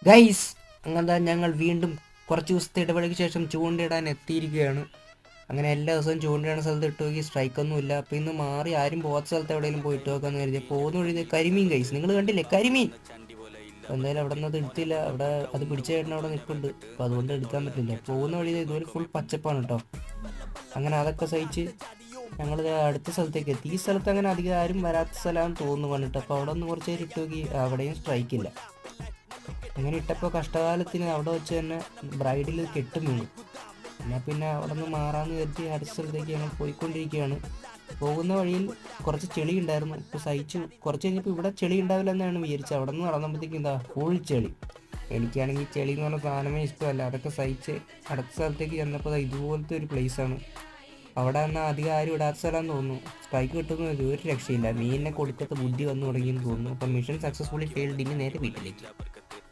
Guys, അങ്ങനെ ഞങ്ങൾ വീണ്ടും കുറച്ച് ദിവസത്തെ ഇടവേളയ്ക്ക് ശേഷം ചൂണ്ടയിടാൻ എത്തിയിരിക്കുകയാണ്. അങ്ങനെ എല്ലാ ദിവസവും ചൂണ്ടയിടുന്ന സ്ഥലത്ത് ഇട്ട് നോക്കി സ്ട്രൈക്കൊന്നുമില്ല. അപ്പോൾ ഇന്ന് മാറി ആരും പോകാത്ത സ്ഥലത്ത് എവിടെയെങ്കിലും പോയിട്ട് നോക്കാമെന്ന് കരുതി പോകുന്ന വഴി കരിമീൻ. ഗൈസ്, നിങ്ങൾ കണ്ടില്ലേ കരിമീൻ? എന്തായാലും അവിടെ നിന്ന് അത് എടുത്തില്ല. അവിടെ അത് പിടിച്ച ചേട്ടൻ അവിടെ നിൽപ്പുണ്ട്. അപ്പോൾ അതുകൊണ്ട് എടുക്കാൻ പറ്റില്ല. പോകുന്ന വഴി ഇതുപോലെ ഫുൾ പച്ചപ്പാണ് കേട്ടോ. അങ്ങനെ അതൊക്കെ സഹിച്ച് ഞങ്ങൾ അടുത്ത സ്ഥലത്തേക്ക് എത്തി. ഈ സ്ഥലത്ത് അങ്ങനെ അധികം ആരും വരാത്ത സ്ഥലമാണെന്ന് തോന്നുന്നു കണ്ടിട്ട്. അപ്പോൾ അവിടെ ഒന്ന് കുറച്ച് നേരം ഇട്ട് നോക്കി, അവിടെയും സ്ട്രൈക്കില്ല. അങ്ങനെ ഇട്ടപ്പോൾ കഷ്ടകാലത്തിന് അവിടെ വെച്ച് തന്നെ ബ്രൈഡിൽ കെട്ടും വീണു. എന്നാൽ പിന്നെ അവിടെ നിന്ന് മാറാമെന്ന് കരുതി അടുത്ത സ്ഥലത്തേക്ക് ഞങ്ങൾ പോയിക്കൊണ്ടിരിക്കുകയാണ്. പോകുന്ന വഴിയിൽ കുറച്ച് ചെളി ഉണ്ടായിരുന്നു. ഇപ്പോൾ സഹിച്ചു. കുറച്ച് കഴിഞ്ഞപ്പോൾ ഇവിടെ ചെളി ഉണ്ടാവില്ല എന്നാണ് വിചാരിച്ചത്. അവിടെ നിന്ന് നടന്നപ്പോഴത്തേക്കും എന്താ ഫുൾ ചെളി. എനിക്കാണെങ്കിൽ ചെളി എന്ന് പറഞ്ഞ സാധനമേ ഇഷ്ടമല്ല. അതൊക്കെ സഹിച്ച് അടുത്ത സ്ഥലത്തേക്ക് ചെന്നപ്പോൾ ഇതുപോലത്തെ ഒരു പ്ലേസാണ്. അവിടെ എന്നാൽ അധികം ആരും ഇടാത്ത സ്ഥലമാണെന്ന് തോന്നുന്നു. സ്ട്രൈക്ക് കിട്ടുന്നത് ഒരു രക്ഷയില്ല. മീനിനെ കൊടുക്കത്ത് ബുദ്ധി വന്നു തുടങ്ങിയെന്ന് തോന്നുന്നു. അപ്പം മിഷൻ സക്സസ്ഫുള്ളി ഫെയിൽഡ്. ഇനി നേരെ വീട്ടിലേക്ക്.